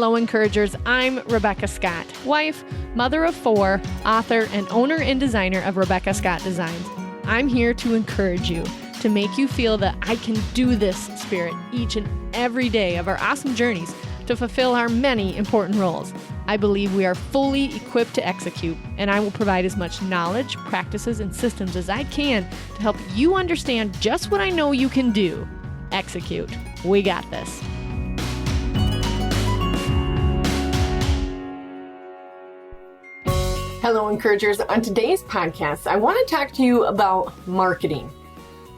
Hello, encouragers. I'm Rebecca Scott, wife, mother of 4, author, and owner and designer of Rebecca Scott Designs. I'm here to encourage you, to make you feel that I can do this spirit each and every day of our awesome journeys to fulfill our many important roles. I believe we are fully equipped to execute, and I will provide as much knowledge, practices, and systems as I can to help you understand just what I know you can do. Execute. We got this. Hello, encouragers. On today's podcast, I want to talk to you about marketing.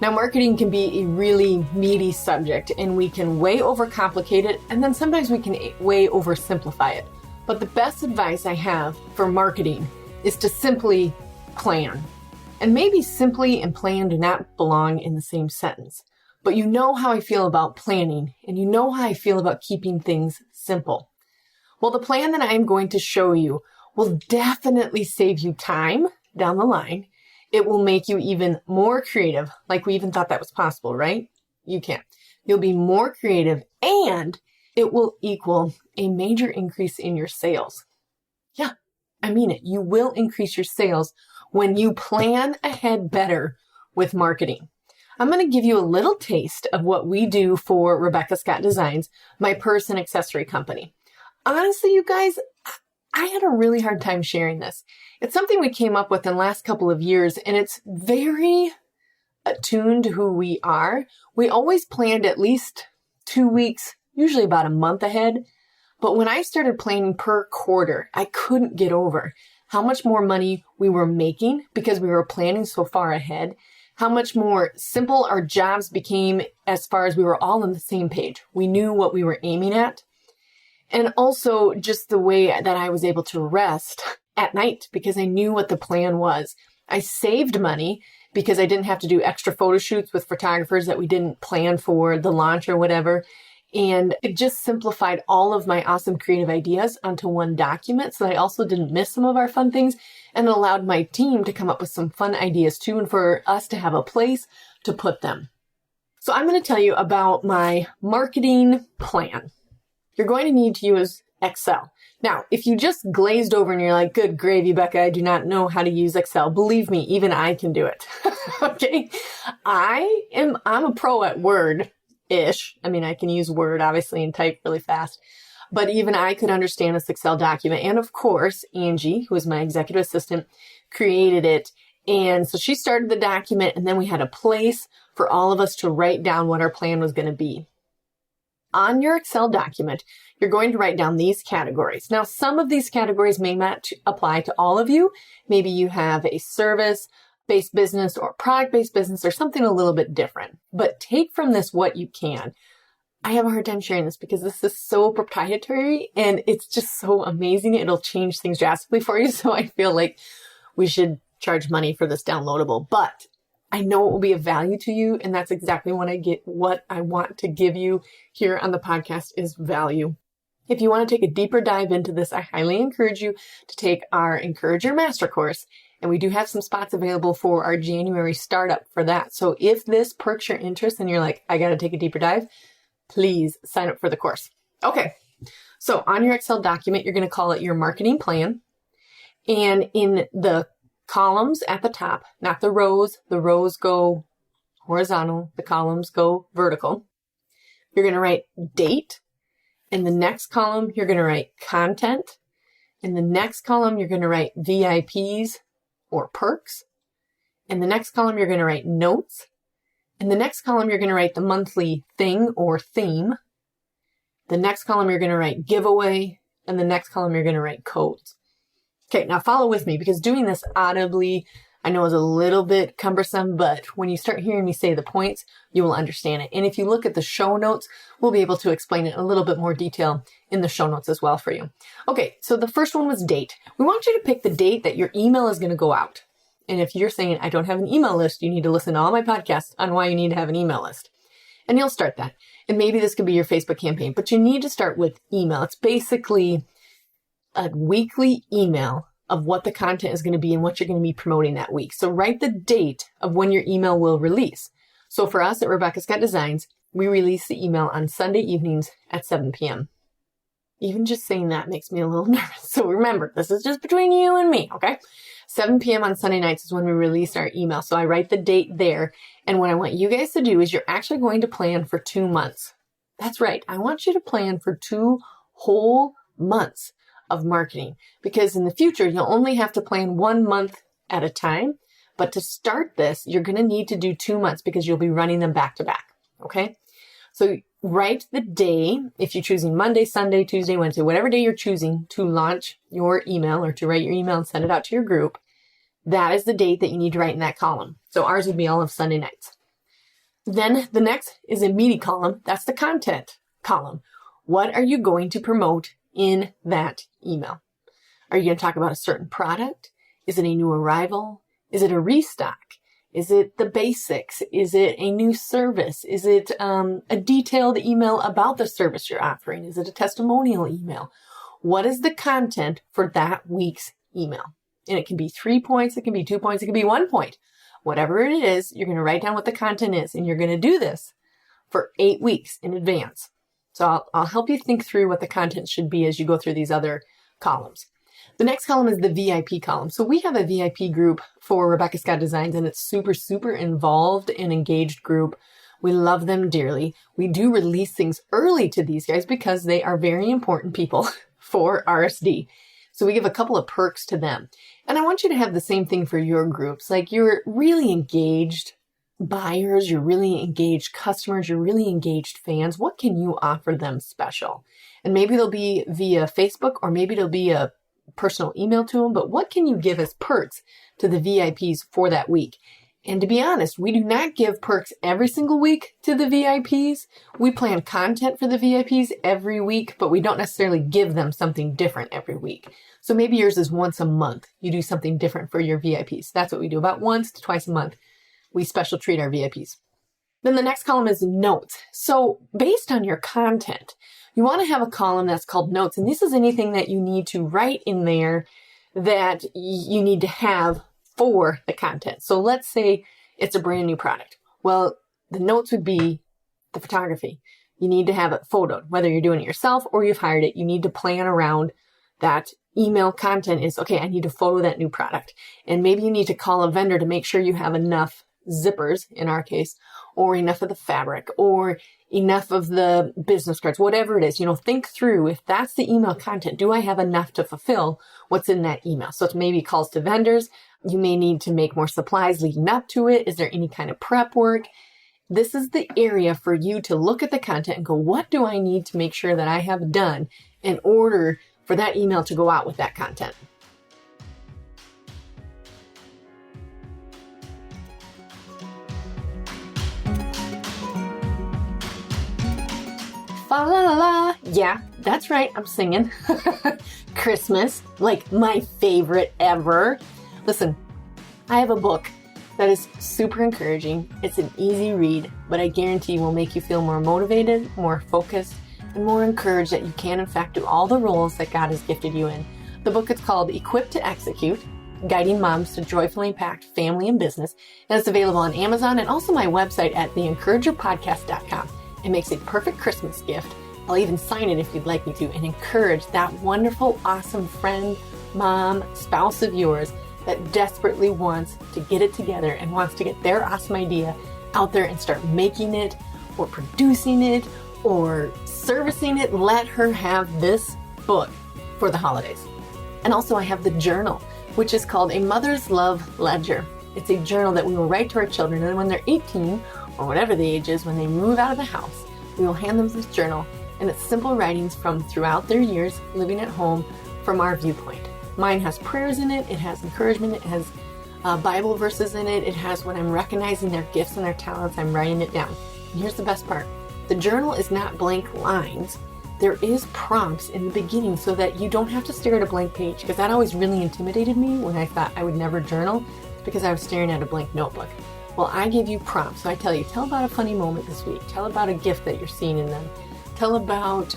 Now, marketing can be a really meaty subject, and we can way overcomplicate it, and then sometimes we can way oversimplify it. But the best advice I have for marketing is to simply plan. And maybe simply and plan do not belong in the same sentence. But you know how I feel about planning, and you know how I feel about keeping things simple. Well, the plan that I am going to show you will definitely save you time down the line. It will make you even more creative, like we even thought that was possible, right? You can. You'll be more creative, and it will equal a major increase in your sales. Yeah, I mean it. You will increase your sales when you plan ahead better with marketing. I'm going to give you a little taste of what we do for Rebecca Scott Designs, my purse and accessory company. Honestly, you guys, I had a really hard time sharing this. It's something we came up with in the last couple of years, and it's very attuned to who we are. We always planned at least 2 weeks, usually about a month ahead. But when I started planning per quarter, I couldn't get over how much more money we were making because we were planning so far ahead, how much more simple our jobs became as far as we were all on the same page. We knew what we were aiming at. And also just the way that I was able to rest at night because I knew what the plan was. I saved money because I didn't have to do extra photo shoots with photographers that we didn't plan for the launch or whatever. And it just simplified all of my awesome creative ideas onto one document so that I also didn't miss some of our fun things, and it allowed my team to come up with some fun ideas too and for us to have a place to put them. So I'm going to tell you about my marketing plan. You're going to need to use Excel. Now, if you just glazed over and you're like, good gravy, Becca, I do not know how to use Excel. Believe me, even I can do it. Okay. I'm a pro at Word-ish. I mean, I can use Word, obviously, and type really fast. But even I could understand this Excel document. And of course, Angie, who is my executive assistant, created it. And so she started the document, and then we had a place for all of us to write down what our plan was going to be. On your Excel document, you're going to write down these categories. Now, some of these categories may not apply to all of you. Maybe you have a service-based business or product-based business or something a little bit different. But take from this what you can. I have a hard time sharing this because this is so proprietary and it's just so amazing. It'll change things drastically for you. So I feel like we should charge money for this downloadable. But I know it will be of value to you, and that's exactly what I want to give you here on the podcast is value. If you want to take a deeper dive into this, I highly encourage you to take our Encourager Master Course, and we do have some spots available for our January startup for that. So if this perks your interest and you're like, I got to take a deeper dive, please sign up for the course. Okay, so on your Excel document, you're going to call it your marketing plan, and in the columns at the top, not the rows go horizontal, the columns go vertical. You're going to write date. In the next column, you're going to write content. In the next column, you're going to write VIPs or perks. In the next column, you're going to write notes. In the next column, you're going to write the monthly thing or theme. The next column, you're going to write giveaway. And the next column, you're going to write codes. Okay, now follow with me because doing this audibly, I know is a little bit cumbersome, but when you start hearing me say the points, you will understand it. And if you look at the show notes, we'll be able to explain it in a little bit more detail in the show notes as well for you. Okay, so the first one was date. We want you to pick the date that your email is going to go out. And if you're saying, I don't have an email list, you need to listen to all my podcasts on why you need to have an email list. And you'll start that. And maybe this could be your Facebook campaign, but you need to start with email. It's basically a weekly email of what the content is going to be and what you're going to be promoting that week. So write the date of when your email will release. So for us at Rebecca Scott Designs, we release the email on Sunday evenings at 7 p.m. Even just saying that makes me a little nervous. So remember, this is just between you and me, okay? 7 p.m. on Sunday nights is when we release our email. So I write the date there. And what I want you guys to do is you're actually going to plan for 2 months. That's right. I want you to plan for 2 whole months of marketing, because in the future, you'll only have to plan 1 month at a time. But to start this, you're going to need to do 2 months because you'll be running them back to back. Okay. So write the day, if you're choosing Monday, Sunday, Tuesday, Wednesday, whatever day you're choosing to launch your email or to write your email and send it out to your group. That is the date that you need to write in that column. So ours would be all of Sunday nights. Then the next is a meaty column. That's the content column. What are you going to promote in that email? Are you going to talk about a certain product? Is it a new arrival? Is it a restock? Is it the basics? Is it a new service? Is it a detailed email about the service you're offering? Is it a testimonial email? What is the content for that week's email? And it can be 3 points, it can be 2 points, it can be 1 point. Whatever it is, you're going to write down what the content is, and you're going to do this for 8 weeks in advance. So I'll help you think through what the content should be as you go through these other columns. The next column is the VIP column. So we have a VIP group for Rebecca Scott Designs, and it's super, super involved and engaged group. We love them dearly. We do release things early to these guys because they are very important people for RSD. So we give a couple of perks to them. And I want you to have the same thing for your groups. Like, you're really engaged buyers, you're really engaged customers, you're really engaged fans. What can you offer them special? And maybe it'll be via Facebook, or maybe it'll be a personal email to them, but what can you give as perks to the VIPs for that week? And to be honest, we do not give perks every single week to the VIPs. We plan content for the VIPs every week, but we don't necessarily give them something different every week. So maybe yours is once a month. You do something different for your VIPs. That's what we do. About once to twice a month, we special treat our VIPs. Then the next column is notes. So based on your content, you want to have a column that's called notes. And this is anything that you need to write in there that you need to have for the content. So let's say it's a brand new product. Well, the notes would be the photography. You need to have it photoed, whether you're doing it yourself or you've hired it. You need to plan around that email content is, okay, I need to photo that new product. And maybe you need to call a vendor to make sure you have enough zippers, in our case, or enough of the fabric, or enough of the business cards, whatever it is. Think through, if that's the email content, do I have enough to fulfill what's in that email? So it's maybe calls to vendors. You may need to make more supplies leading up to it. Is there any kind of prep work? This is the area for you to look at the content and go, what do I need to make sure that I have done in order for that email to go out with that content? Fa la la la. Yeah, that's right. I'm singing. Christmas, like my favorite ever. Listen, I have a book that is super encouraging. It's an easy read, but I guarantee will make you feel more motivated, more focused, and more encouraged that you can in fact do all the roles that God has gifted you in. The book is called Equipped to Execute, Guiding Moms to Joyfully Impact Family and Business, and it's available on Amazon and also my website at theencouragerpodcast.com. It makes a perfect Christmas gift. I'll even sign it if you'd like me to, and encourage that wonderful, awesome friend, mom, spouse of yours that desperately wants to get it together and wants to get their awesome idea out there and start making it or producing it or servicing it. Let her have this book for the holidays. And also I have the journal, which is called A Mother's Love Ledger. It's a journal that we will write to our children, and then when they're 18 or whatever the age is, when they move out of the house, we will hand them this journal, and it's simple writings from throughout their years living at home from our viewpoint. Mine has prayers in it, it has encouragement, it has Bible verses in it, it has when I'm recognizing their gifts and their talents, I'm writing it down. And here's the best part. The journal is not blank lines. There is prompts in the beginning so that you don't have to stare at a blank page, because that always really intimidated me when I thought I would never journal, because I was staring at a blank notebook. Well, I give you prompts. So I tell you, tell about a funny moment this week. Tell about a gift that you're seeing in them. Tell about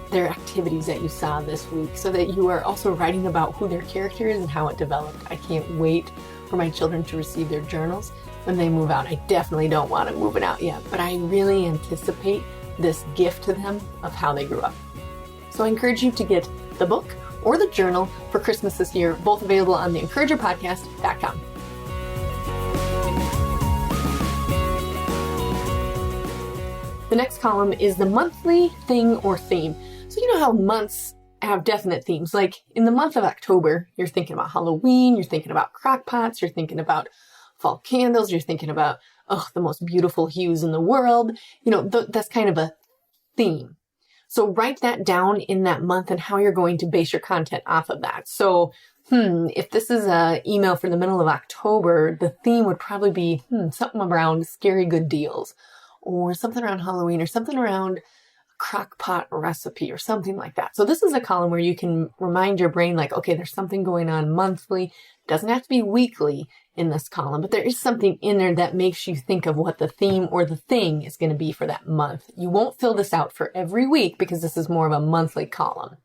their activities that you saw this week, so that you are also writing about who their character is and how it developed. I can't wait for my children to receive their journals when they move out. I definitely don't want them moving out yet, but I really anticipate this gift to them of how they grew up. So I encourage you to get the book or the journal for Christmas this year, both available on the encouragerpodcast.com. The next column is the monthly thing or theme. So you know how months have definite themes. Like in the month of October, you're thinking about Halloween, you're thinking about crock pots, you're thinking about fall candles, you're thinking about, the most beautiful hues in the world. That's kind of a theme. So write that down in that month and how you're going to base your content off of that. So, if this is an email for the middle of October, the theme would probably be something around scary good deals, or something around Halloween, or something around crock pot recipe or something like that. So this is a column where you can remind your brain like, okay, there's something going on monthly. It doesn't have to be weekly in this column, but there is something in there that makes you think of what the theme or the thing is going to be for that month. You won't fill this out for every week because this is more of a monthly column.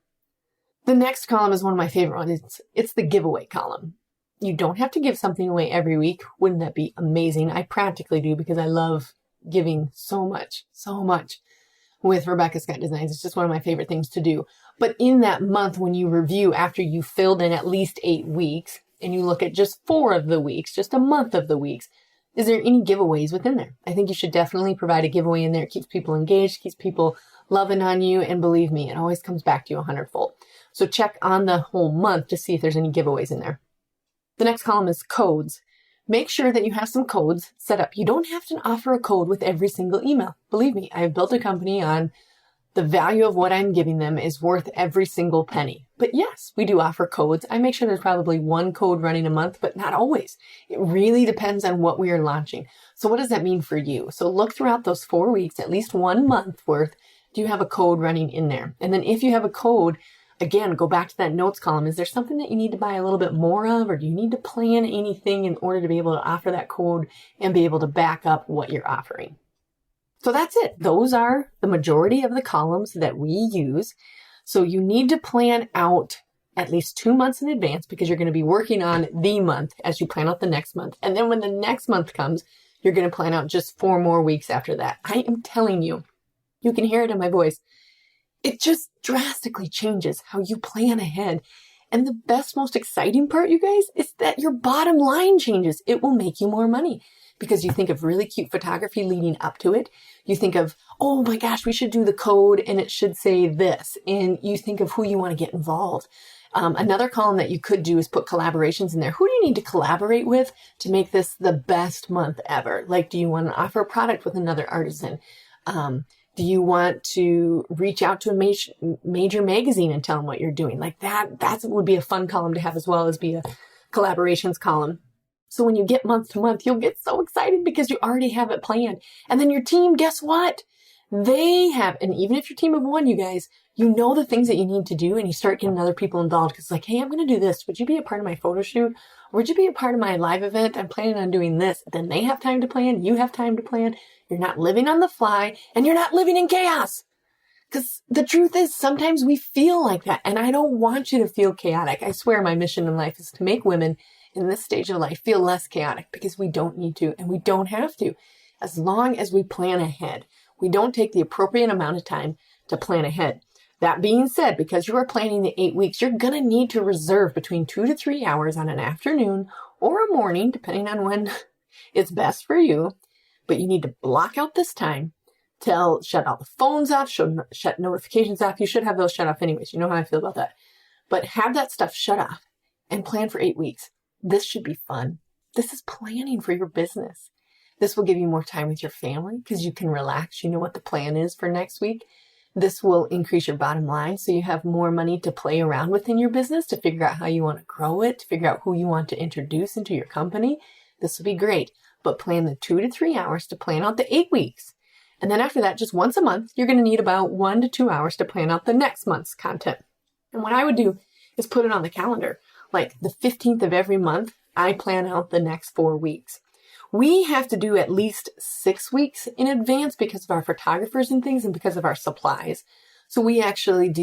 The next column is one of my favorite ones. It's the giveaway column. You don't have to give something away every week. Wouldn't that be amazing? I practically do because I love giving so much with Rebecca Scott Designs. It's just one of my favorite things to do. But in that month, when you review after you filled in at least 8 weeks and you look at just 4 of the weeks, just a month of the weeks, is there any giveaways within there? I think you should definitely provide a giveaway in there. It keeps people engaged, keeps people loving on you. And believe me, it always comes back to you 100-fold. So check on the whole month to see if there's any giveaways in there. The next column is codes. Make sure that you have some codes set up. You don't have to offer a code with every single email. Believe me, I've built a company on the value of what I'm giving them is worth every single penny. But yes, we do offer codes. I make sure there's probably one code running a month, but not always. It really depends on what we are launching. So what does that mean for you? So look throughout those 4 weeks, at least 1 month worth, do you have a code running in there? And then if you have a code, again, go back to that notes column. Is there something that you need to buy a little bit more of, or do you need to plan anything in order to be able to offer that code and be able to back up what you're offering? So that's it. Those are the majority of the columns that we use. So you need to plan out at least 2 months in advance because you're going to be working on the month as you plan out the next month. And then when the next month comes, you're going to plan out just 4 more weeks after that. I am telling you, you can hear it in my voice. It just drastically changes how you plan ahead. And the best, most exciting part, you guys, is that your bottom line changes. It will make you more money because you think of really cute photography leading up to it. You think of, oh my gosh, we should do the code and it should say this. And you think of who you want to get involved. Another column that you could do is put collaborations in there. Who do you need to collaborate with to make this the best month ever? Like, do you want to offer a product with another artisan? Do you want to reach out to a major magazine and tell them what you're doing? Like that would be a fun column to have as well as be a collaborations column. So when you get month to month, you'll get so excited because you already have it planned. And then your team, guess what? They have, and even if your team of 1, you guys, you know the things that you need to do and you start getting other people involved because it's like, hey, I'm going to do this. Would you be a part of my photo shoot? Or would you be a part of my live event? I'm planning on doing this. Then they have time to plan. You have time to plan. You're not living on the fly and you're not living in chaos. Because the truth is sometimes we feel like that. And I don't want you to feel chaotic. I swear my mission in life is to make women in this stage of life feel less chaotic because we don't need to and we don't have to. As long as we plan ahead, we don't take the appropriate amount of time to plan ahead. That being said, because you are planning the 8 weeks, you're going to need to reserve between 2 to 3 hours on an afternoon or a morning, depending on when it's best for you. But you need to block out this time to shut all the phones off, shut notifications off. You should have those shut off anyways. You know how I feel about that. But have that stuff shut off and plan for 8 weeks. This should be fun. This is planning for your business. This will give you more time with your family because you can relax. You know what the plan is for next week. This will increase your bottom line so you have more money to play around with in your business to figure out how you want to grow it, to figure out who you want to introduce into your company. This will be great. But plan the 2 to 3 hours to plan out the 8 weeks. And then after that, just once a month, you're going to need about 1 to 2 hours to plan out the next month's content. And what I would do is put it on the calendar. Like the 15th of every month, I plan out the next 4 weeks. We have to do at least 6 weeks in advance because of our photographers and things and because of our supplies. So we actually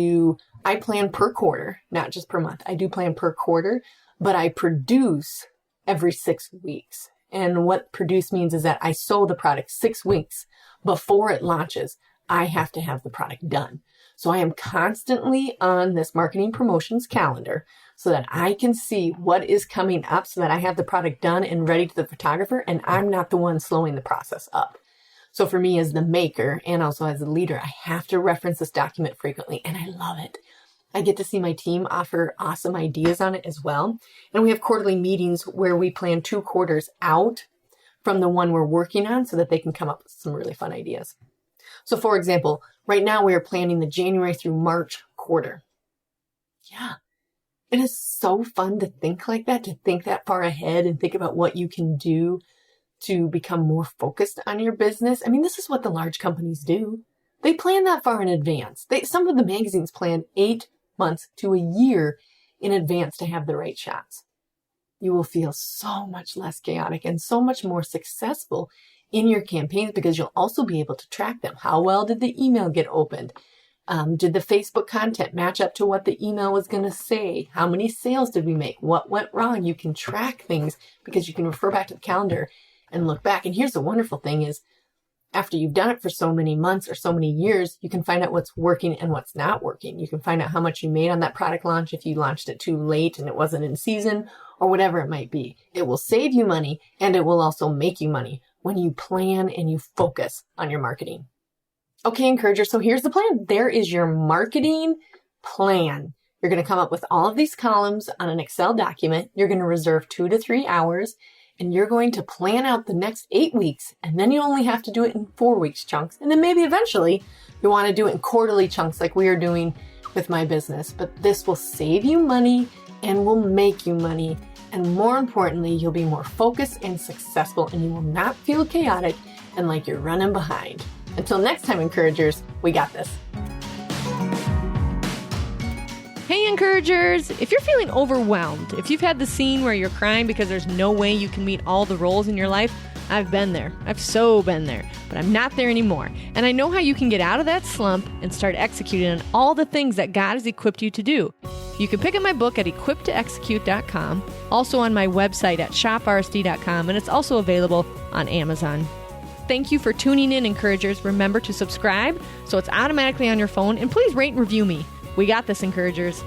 I plan per quarter, not just per month. I do plan per quarter, but I produce every 6 weeks. And what produce means is that I sew the product 6 weeks before it launches. I have to have the product done. So I am constantly on this marketing promotions calendar so that I can see what is coming up so that I have the product done and ready to the photographer, and I'm not the one slowing the process up. So for me as the maker and also as a leader, I have to reference this document frequently, and I love it. I get to see my team offer awesome ideas on it as well. And we have quarterly meetings where we plan 2 quarters out from the one we're working on so that they can come up with some really fun ideas. So for example, right now we are planning the January through March quarter. Yeah. It is so fun to think like that, to think that far ahead and think about what you can do to become more focused on your business. I mean, this is what the large companies do. They plan that far in advance. Some of the magazines plan 8 months to a year in advance to have the right shots. You will feel so much less chaotic and so much more successful in your campaigns because you'll also be able to track them. How well did the email get opened? Did the Facebook content match up to what the email was going to say? How many sales did we make? What went wrong? You can track things because you can refer back to the calendar and look back. And here's the wonderful thing is, after you've done it for so many months or so many years, you can find out what's working and what's not working. You can find out how much you made on that product launch if you launched it too late and it wasn't in season or whatever it might be. It will save you money and it will also make you money when you plan and you focus on your marketing. Okay, encourager, so here's the plan. There is your marketing plan. You're going to come up with all of these columns on an Excel document. You're going to reserve 2 to 3 hours. And you're going to plan out the next 8 weeks, and then you only have to do it in 4 weeks chunks. And then maybe eventually you want to do it in quarterly chunks like we are doing with my business. But this will save you money and will make you money. And more importantly, you'll be more focused and successful, and you will not feel chaotic and like you're running behind. Until next time, encouragers, we got this. Hey, encouragers! If you're feeling overwhelmed, if you've had the scene where you're crying because there's no way you can meet all the roles in your life, I've been there. I've so been there, but I'm not there anymore. And I know how you can get out of that slump and start executing on all the things that God has equipped you to do. You can pick up my book at equippedtoexecute.com, also on my website at shoprSD.com, and it's also available on Amazon. Thank you for tuning in, encouragers. Remember to subscribe so it's automatically on your phone, and please rate and review me. We got this, encouragers.